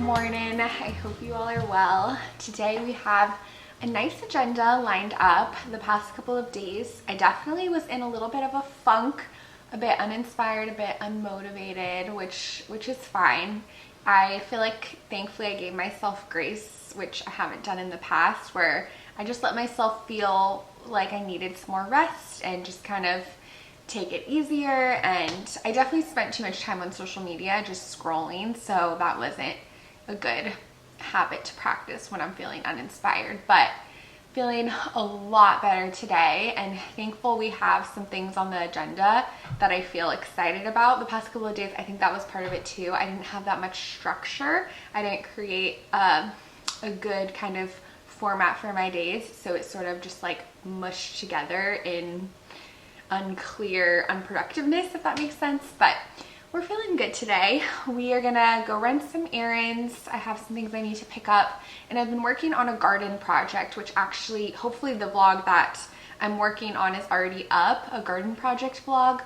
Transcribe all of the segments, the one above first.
morning. I hope you all are well. Today we have a nice agenda lined up. The past couple of days, I definitely was in a little bit of a funk, a bit uninspired, a bit unmotivated, which is fine. I feel like thankfully I gave myself grace, which I haven't done in the past, where I just let myself feel like I needed some more rest and just kind of take it easier. And I definitely spent too much time on social media just scrolling, so that wasn't a good habit to practice when I'm feeling uninspired. But feeling a lot better today, and thankful we have some things on the agenda that I feel excited about. The past couple of days, I think that was part of it too. I didn't have that much structure. I didn't create a good kind of format for my days, so it sort of just like mushed together in unclear unproductiveness, if that makes sense. But we're feeling good today. We are gonna go run some errands. I have some things I need to pick up, and I've been working on a garden project, which actually, hopefully the vlog that I'm working on is already up, a garden project vlog.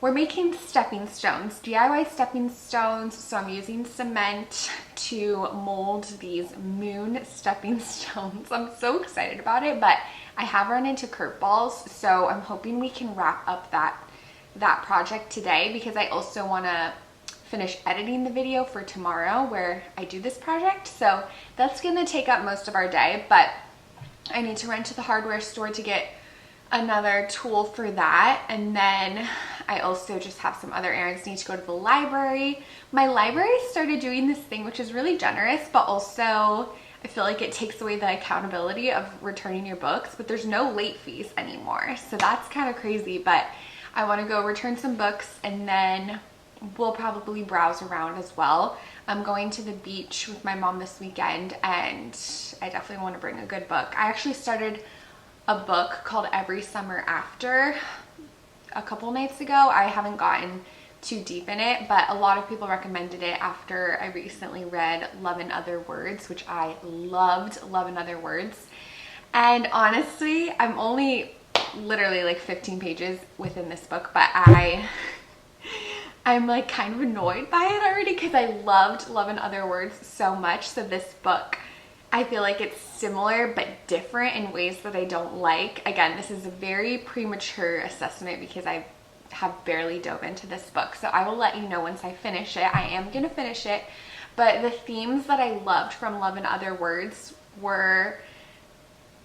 We're making stepping stones, DIY stepping stones. So I'm using cement to mold these moon stepping stones. I'm so excited about it, but I have run into curveballs, so I'm hoping we can wrap up that project today, because I also want to finish editing the video for tomorrow where I do this project. So that's going to take up most of our day, but I need to run to the hardware store to get another tool for that. And then I also just have some other errands. Need to go to the library. My library started doing this thing, which is really generous, but also I feel like it takes away the accountability of returning your books, but there's no late fees anymore. So that's kind of crazy, but I want to go return some books, and then we'll probably browse around as well. I'm going to the beach with my mom this weekend, and I definitely want to bring a good book. I actually started a book called Every Summer After a couple nights ago. I haven't gotten too deep in it, but a lot of people recommended it after I recently read Love in Other Words, which I loved. Love in Other Words. And honestly, I'm only literally like 15 pages within this book, but I'm like kind of annoyed by it already, because I loved Love in Other Words so much. So this book, I feel like it's similar but different in ways that I don't like. Again, this is a very premature assessment because I have barely dove into this book, so I will let you know once I finish it. I am gonna finish it, but the themes that I loved from Love in Other Words were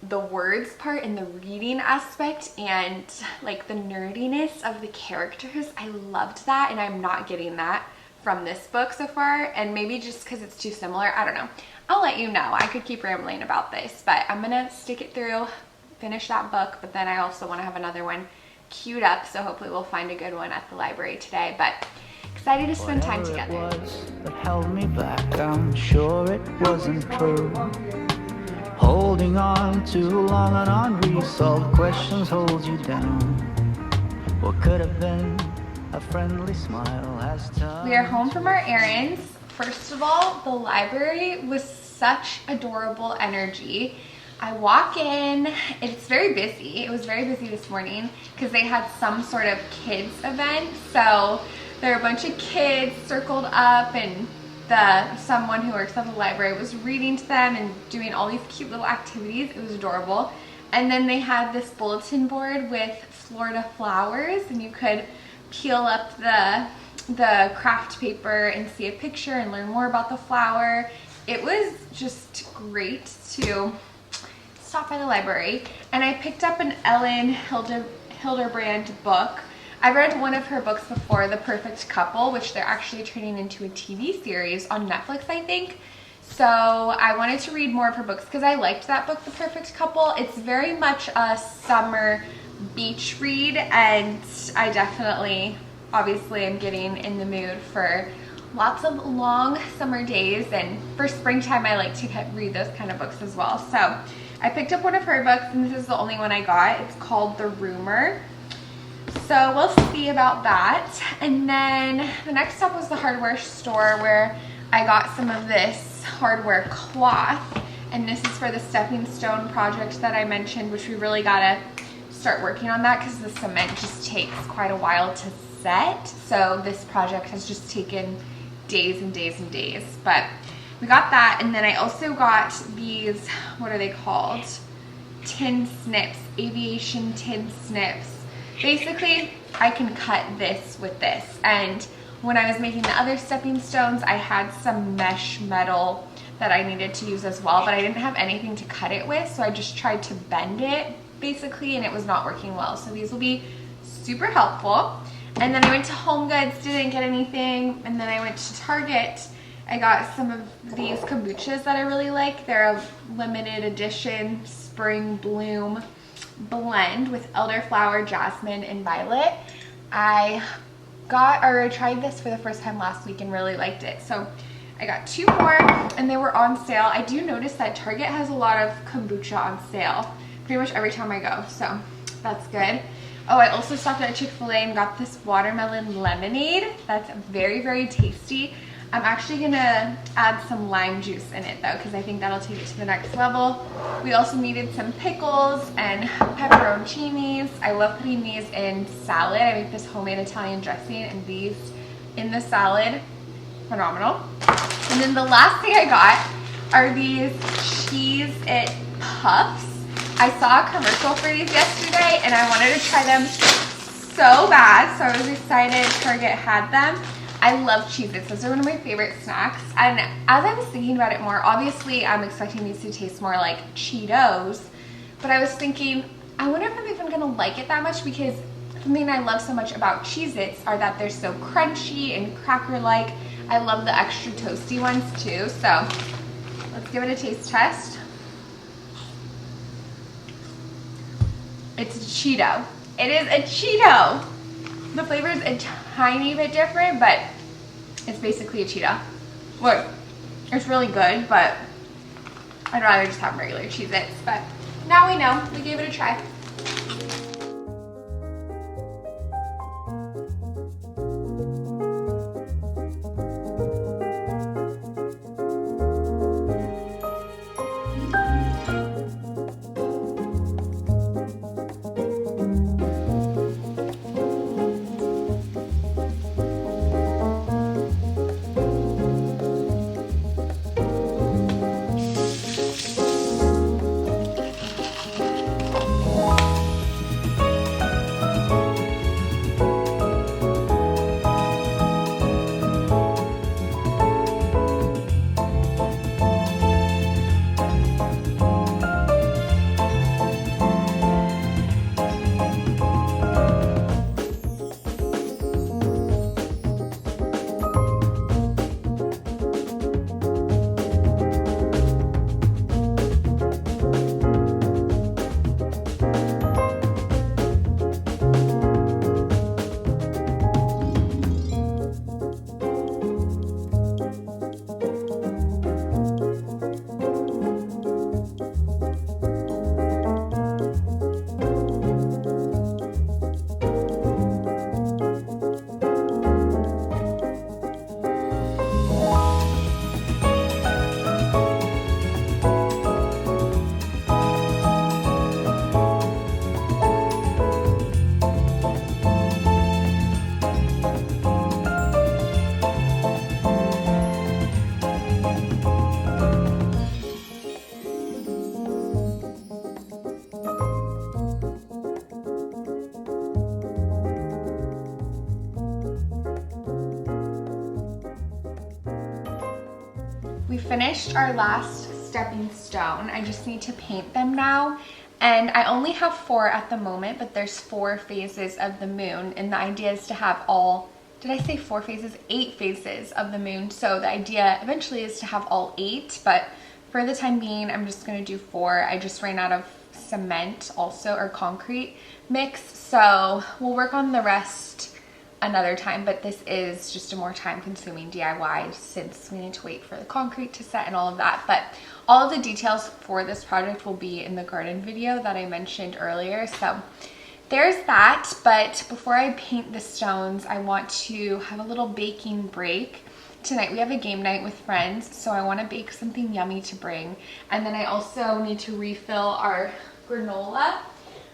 the words part and the reading aspect, and like the nerdiness of the characters. I loved that, and I'm not getting that from this book so far, and maybe just because it's too similar, I don't know. I'll let you know. I could keep rambling about this, but I'm gonna stick it through, finish that book, but then I also want to have another one queued up, so hopefully we'll find a good one at the library today. But excited to spend time together. Whatever it was that held me back, I'm sure it wasn't true. Holding on too long on unresolved questions holds you down. What could have been a friendly smile has turned. We are home from our errands. First of all, the library was such adorable energy. I walk in, it's very busy. It was very busy this morning because they had some sort of kids event. So there are a bunch of kids circled up, and someone who works at the library was reading to them and doing all these cute little activities. It was adorable. And then they had this bulletin board with Florida flowers, and you could peel up the craft paper and see a picture and learn more about the flower. It was just great to stop by the library. And I picked up an Ellen Hilderbrand book. I read one of her books before, The Perfect Couple, which they're actually turning into a TV series on Netflix, I think. So I wanted to read more of her books because I liked that book, The Perfect Couple. It's very much a summer beach read, and I definitely, obviously, am getting in the mood for lots of long summer days, and for springtime I like to read those kind of books as well. So I picked up one of her books, and this is the only one I got. It's called The Rumor. So we'll see about that. And then the next stop was the hardware store, where I got some of this hardware cloth, and this is for the stepping stone project that I mentioned, which we really gotta start working on that because the cement just takes quite a while to set. So this project has just taken days and days and days, but we got that, and then I also got these, what are they called? Tin snips, aviation tin snips. Basically, I can cut this with this, and when I was making the other stepping stones, I had some mesh metal that I needed to use as well, but I didn't have anything to cut it with, so I just tried to bend it basically, and it was not working well. So these will be super helpful. And then I went to Home Goods, didn't get anything, and then I went to Target. I got some of these kombuchas that I really like. They're a limited edition spring bloom blend with elderflower, jasmine, and violet. I tried this for the first time last week and really liked it. So I got 2 more, and they were on sale. I do notice that Target has a lot of kombucha on sale pretty much every time I go, so that's good. Oh, I also stopped at Chick-fil-A and got this watermelon lemonade. That's very, very tasty. I'm actually gonna add some lime juice in it though, because I think that'll take it to the next level. We also needed some pickles and pepperoncinis. I love putting these in salad. I make this homemade Italian dressing and these in the salad. Phenomenal. And then the last thing I got are these Cheez-It Puffs. I saw a commercial for these yesterday and I wanted to try them so bad, so I was excited Target had them. I love Cheez-Its. Those are one of my favorite snacks. And as I was thinking about it more, obviously I'm expecting these to taste more like Cheetos, but I was thinking, I wonder if I'm even gonna like it that much, because something I love so much about Cheez-Its are that they're so crunchy and cracker-like. I love the extra toasty ones too, so let's give it a taste test. It's a Cheeto. It is a Cheeto. The flavor is a tiny bit different, but it's basically a Cheeto. Look, it's really good, but I'd rather just have regular Cheez-Its. But now we know. We gave it a try. We finished our last stepping stone. I just need to paint them now. And I only have 4 at the moment, but there's 4 phases of the moon. And the idea is to have all, did I say 4 phases? 8 phases of the moon. So the idea eventually is to have all 8, but for the time being, I'm just gonna do 4. I just ran out of cement also, or concrete mix. So we'll work on the rest another time, but this is just a more time-consuming DIY since we need to wait for the concrete to set and all of that. But all of the details for this project will be in the garden video that I mentioned earlier. So there's that. But before I paint the stones, I want to have a little baking break. Tonight we have a game night with friends, so I want to bake something yummy to bring. And then I also need to refill our granola.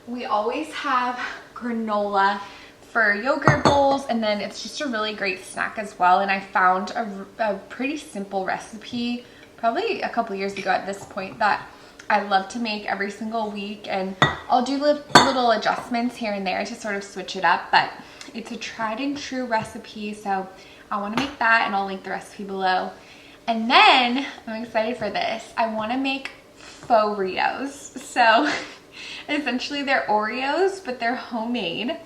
We always have granola for yogurt bowls, and then it's just a really great snack as well. And I found a pretty simple recipe probably a couple years ago at this point that I love to make every single week, and I'll do little adjustments here and there to sort of switch it up, but it's a tried and true recipe, so I want to make that, and I'll link the recipe below. And then I'm excited for this. I want to make faux Rios. So essentially they're Oreos, but they're homemade.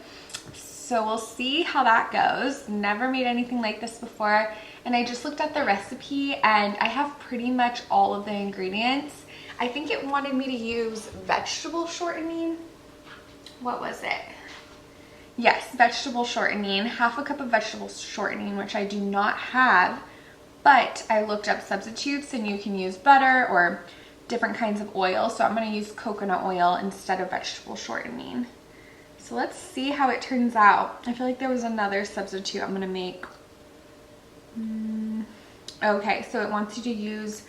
So we'll see how that goes. Never made anything like this before, and I just looked at the recipe and I have pretty much all of the ingredients. I think it wanted me to use vegetable shortening. What was it? Yes, vegetable shortening, half a cup of vegetable shortening, which I do not have, but I looked up substitutes and you can use butter or different kinds of oil. So I'm gonna use coconut oil instead of vegetable shortening. So let's see how it turns out. I feel like there was another substitute I'm gonna make. Okay, so it wants you to use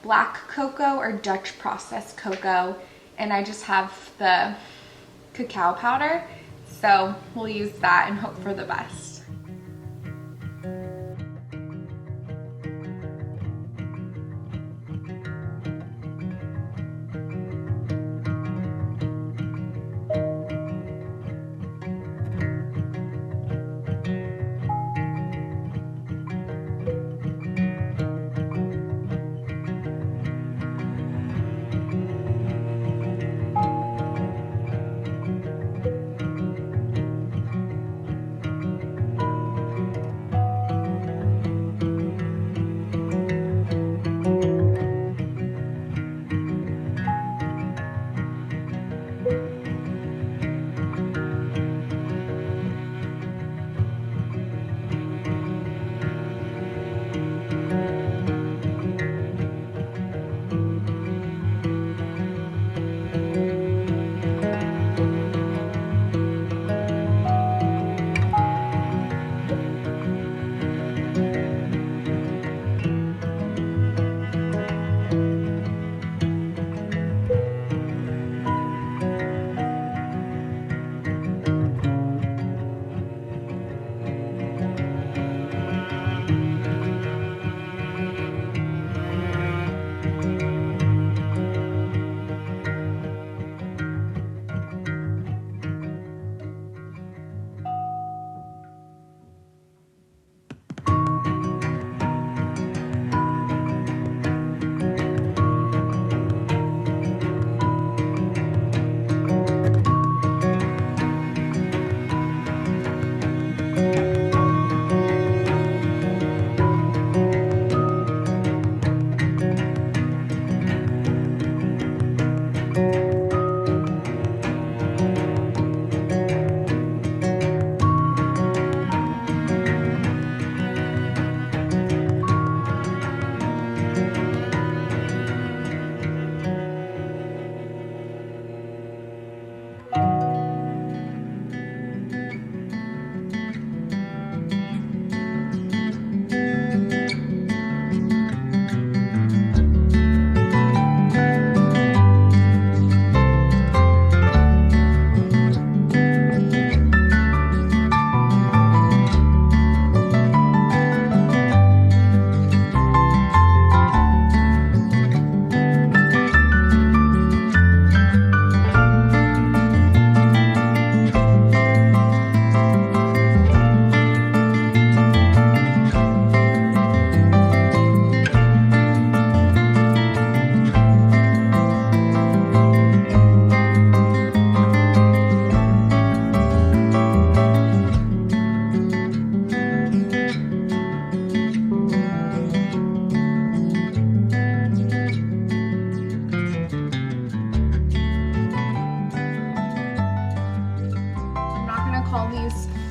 black cocoa or Dutch processed cocoa, and I just have the cacao powder. So we'll use that and hope for the best.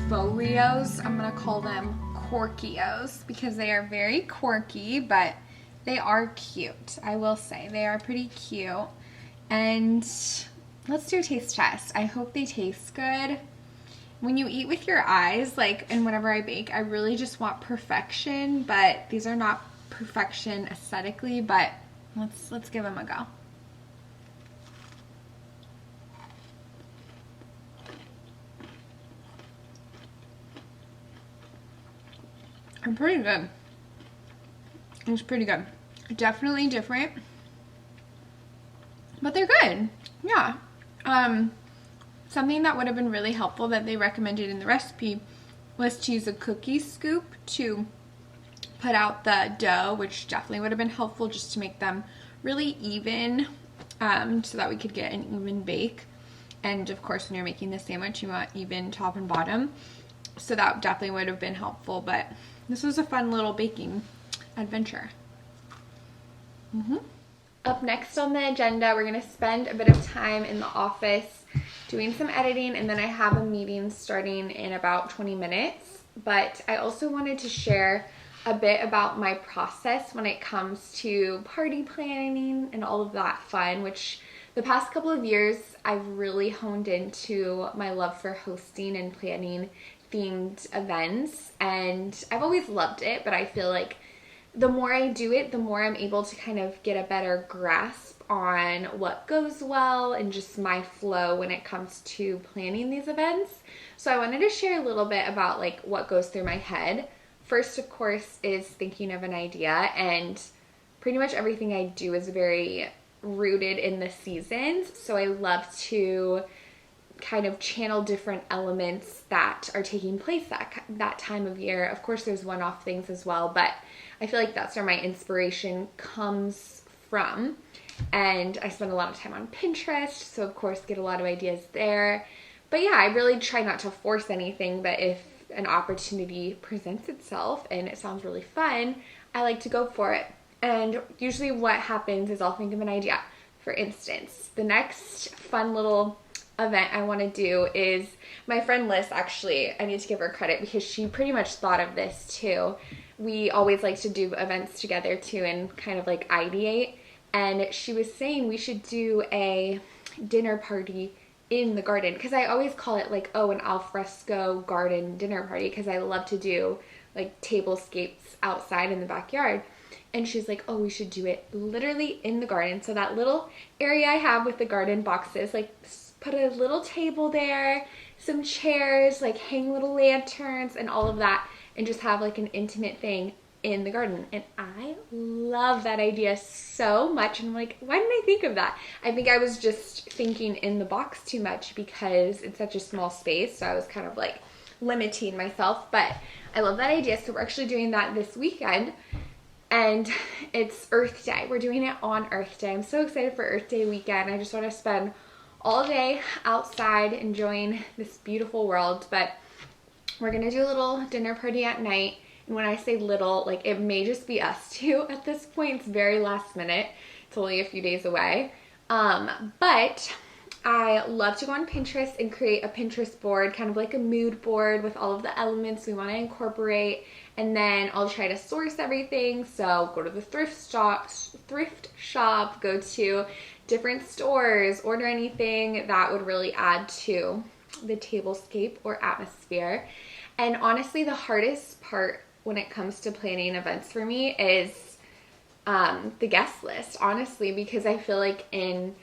faux Rios. I'm gonna call them Quirkios because they are very quirky, but they are cute. I will say they are pretty cute. And let's do a taste test. I hope they taste good. When you eat with your eyes, like, and whenever I bake, I really just want perfection, but these are not perfection aesthetically, but let's give them a go. They're pretty good. It's pretty good. Definitely different, but they're good. Yeah. Something that would have been really helpful that they recommended in the recipe was to use a cookie scoop to put out the dough, which definitely would have been helpful just to make them really even, so that we could get an even bake. And of course, when you're making the sandwich, you want even top and bottom. So that definitely would have been helpful, but this was a fun little baking adventure. Up next on the agenda, we're going to spend a bit of time in the office doing some editing, and then I have a meeting starting in about 20 minutes. But I also wanted to share a bit about my process when it comes to party planning and all of that fun, which the past couple of years I've really honed into my love for hosting and planning themed events, and I've always loved it, but I feel like the more I do it, the more I'm able to kind of get a better grasp on what goes well and just my flow when it comes to planning these events. So I wanted to share a little bit about like what goes through my head. First, of course, is thinking of an idea, and pretty much everything I do is very rooted in the seasons. So I love to kind of channel different elements that are taking place that time of year. Of course, there's one-off things as well, but I feel like that's where my inspiration comes from. And I spend a lot of time on Pinterest, so of course get a lot of ideas there. But yeah, I really try not to force anything, but if an opportunity presents itself and it sounds really fun, I like to go for it. And usually what happens is I'll think of an idea. For instance, the next fun little event I want to do is my friend Liz. Actually, I need to give her credit because she pretty much thought of this too. We always like to do events together too and kind of like ideate. And she was saying we should do a dinner party in the garden, because I always call it like, oh, an alfresco garden dinner party, because I love to do like tablescapes outside in the backyard. And she's like, oh, we should do it literally in the garden. So that little area I have with the garden boxes, like put a little table there, some chairs, like hang little lanterns and all of that, and just have like an intimate thing in the garden. And I love that idea so much. And I'm like, why didn't I think of that? I think I was just thinking in the box too much because it's such a small space. So I was kind of like limiting myself, but I love that idea. So we're actually doing that this weekend, and it's Earth Day. We're doing it on Earth Day. I'm so excited for Earth Day weekend. I just want to spend all day outside enjoying this beautiful world. But we're going to do a little dinner party at night. And when I say little, like it may just be us two at this point. It's very last minute. It's only a few days away. But I love to go on Pinterest and create a Pinterest board, kind of like a mood board with all of the elements we want to incorporate. And then I'll try to source everything. So go to the thrift shop, go to different stores, order anything that would really add to the tablescape or atmosphere. And honestly, the hardest part when it comes to planning events for me is the guest list, honestly, because I feel like I'm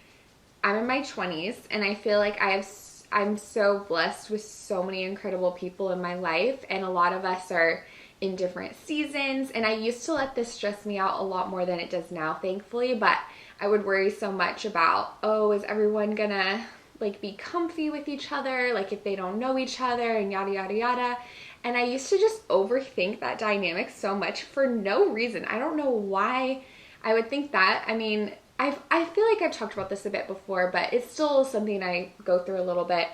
in my 20s, and I feel like I'm so blessed with so many incredible people in my life, and a lot of us are in different seasons. And I used to let this stress me out a lot more than it does now, thankfully, but I would worry so much about, oh, is everyone gonna like be comfy with each other, like if they don't know each other, and yada yada yada. And I used to just overthink that dynamic so much for no reason. I don't know why I would think that. I mean, I feel like I've talked about this a bit before, but it's still something I go through a little bit.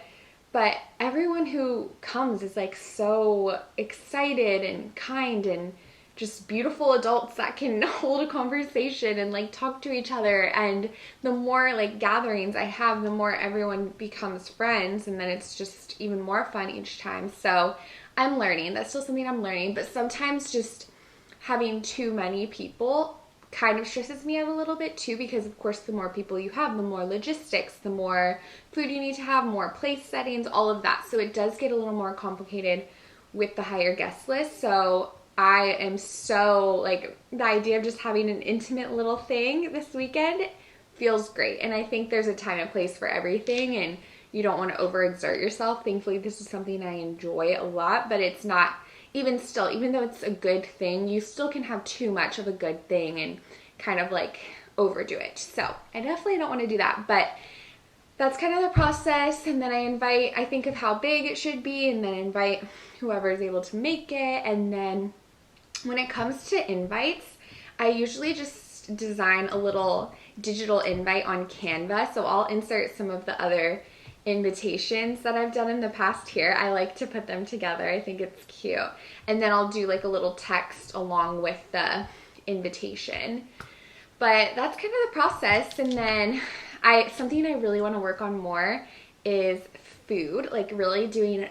But everyone who comes is like so excited and kind and just beautiful adults that can hold a conversation and like talk to each other. And the more like gatherings I have, the more everyone becomes friends, and then it's just even more fun each time. So I'm learning. That's still something I'm learning. But sometimes just having too many people kind of stresses me out a little bit too, because of course the more people you have, the more logistics, the more food you need to have, more place settings, all of that. So it does get a little more complicated with the higher guest list. So I am so like, the idea of just having an intimate little thing this weekend feels great. And I think there's a time and place for everything, and you don't want to overexert yourself. Thankfully, this is something I enjoy a lot, but it's not, even still, even though it's a good thing, you still can have too much of a good thing and kind of like overdo it. So I definitely don't want to do that, but that's kind of the process. And then I think of how big it should be, and then invite whoever is able to make it. And then when it comes to invites, I usually just design a little digital invite on Canva. So I'll insert some of the other invitations that I've done in the past here. I like to put them together. I think it's cute. And then I'll do like a little text along with the invitation. But that's kind of the process. And then something I really want to work on more is food, like really doing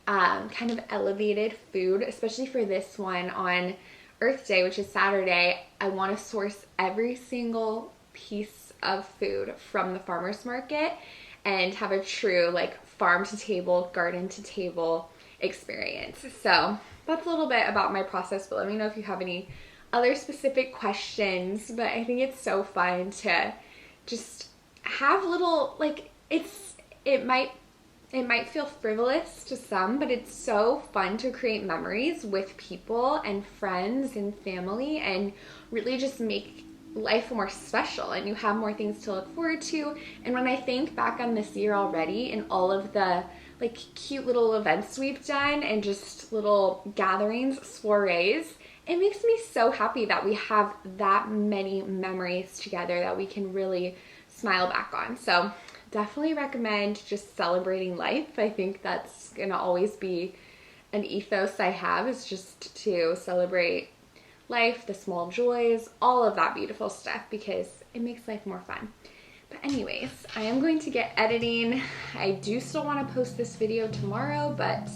kind of elevated food, especially for this one on Earth Day, which is Saturday. I want to source every single piece of food from the farmer's market and have a true like farm to table, garden to table experience. So that's a little bit about my process, but let me know if you have any other specific questions. But I think it's so fun to just have little, like, it might feel frivolous to some, but it's so fun to create memories with people and friends and family and really just make life more special, and you have more things to look forward to. And when I think back on this year already and all of the like cute little events we've done and just little gatherings, soirees, it makes me so happy that we have that many memories together that we can really smile back on. So definitely recommend just celebrating life. I think that's gonna always be an ethos I have, is just to celebrate life, the small joys, all of that beautiful stuff, because it makes life more fun. But anyways, I am going to get editing. I do still want to post this video tomorrow, but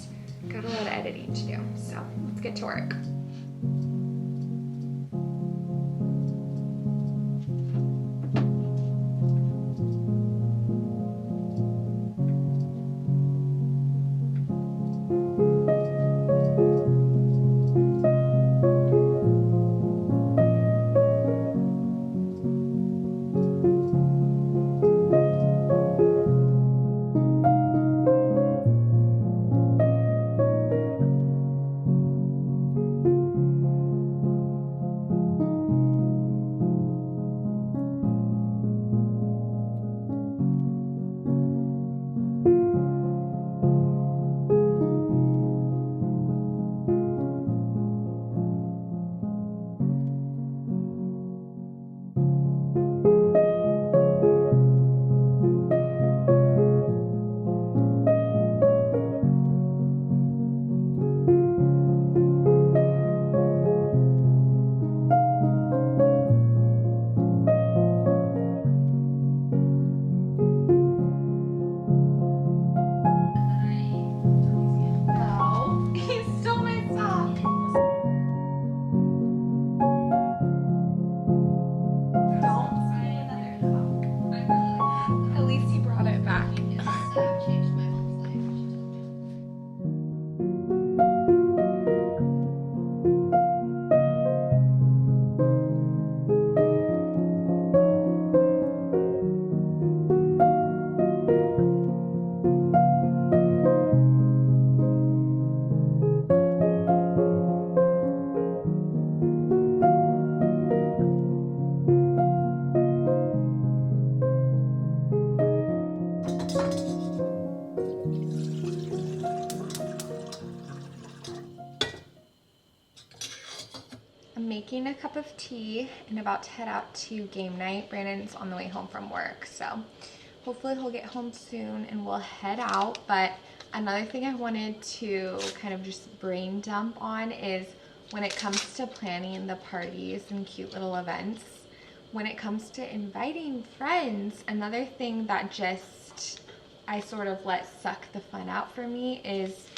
got a lot of editing to do. So let's get to work. Making a cup of tea and about to head out to game night. Brandon's on the way home from work, so hopefully he'll get home soon and we'll head out. But another thing I wanted to kind of just brain dump on is when it comes to planning the parties and cute little events, when it comes to inviting friends, another thing that just I sort of let suck the fun out for me is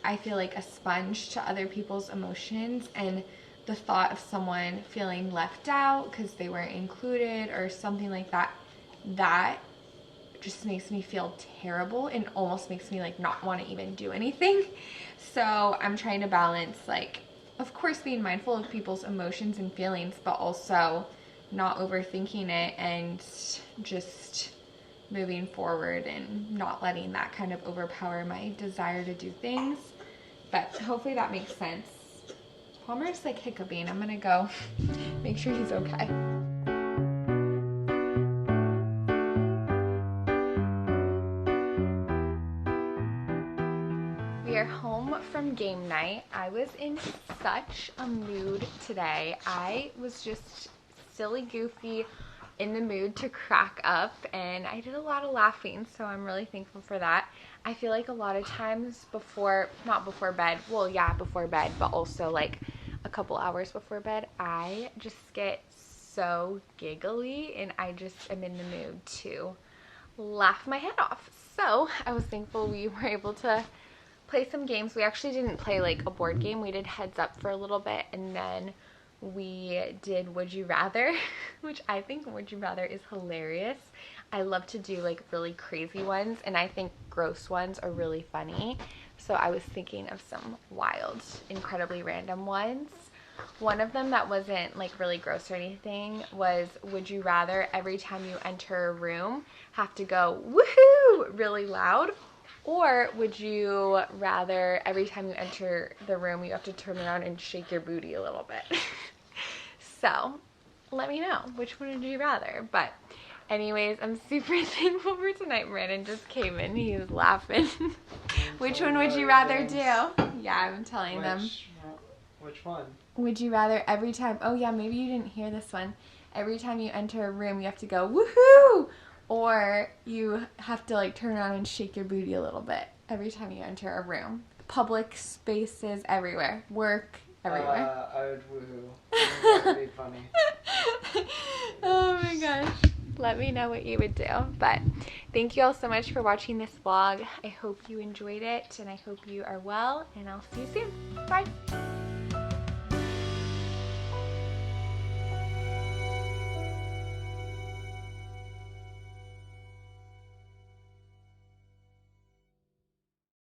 I feel like a sponge to other people's emotions, and the thought of someone feeling left out because they weren't included or something like that, that just makes me feel terrible and almost makes me like not want to even do anything. So I'm trying to balance, like, of course being mindful of people's emotions and feelings, but also not overthinking it and just moving forward and not letting that kind of overpower my desire to do things. But hopefully that makes sense. Palmer's like hiccuping. I'm gonna go make sure he's okay. We are home from game night. I was in such a mood today. I was just silly goofy, in the mood to crack up, and I did a lot of laughing, so I'm really thankful for that. I feel like a lot of times not before bed, well yeah, before bed, but also like a couple hours before bed, I just get so giggly and I just am in the mood to laugh my head off. So I was thankful we were able to play some games. We actually didn't play like a board game. We did heads up for a little bit, and then we did Would You Rather, which I think Would You Rather is hilarious. I love to do like really crazy ones, and I think gross ones are really funny. So I was thinking of some wild, incredibly random ones. One of them that wasn't like really gross or anything was, would you rather every time you enter a room have to go woohoo really loud, or would you rather every time you enter the room you have to turn around and shake your booty a little bit? So let me know, which one would you rather? But anyways, I'm super thankful for tonight. Brandon just came in, he's laughing. Which one would you rather do? Yeah, I'm telling them. Which one? Would you rather every time, oh yeah, maybe you didn't hear this one. Every time you enter a room you have to go woohoo, or you have to like turn around and shake your booty a little bit every time you enter a room. Public spaces everywhere, work everywhere. I would woohoo. That would be funny. Oh my gosh. Let me know what you would do. But thank you all so much for watching this vlog. I hope you enjoyed it, and I hope you are well, and I'll see you soon. Bye.